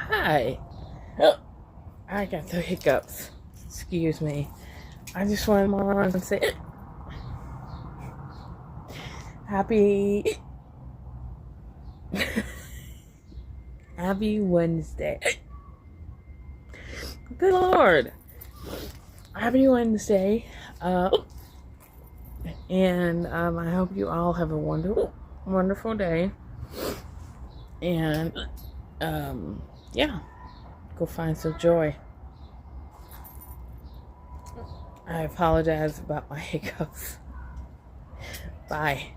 Hi. Oh, I got the hiccups. Excuse me. I just wanted to say happy happy Wednesday. Good Lord. Happy Wednesday. And I hope you all have a wonderful day. And yeah, go find some joy. I apologize about my hiccups. Bye.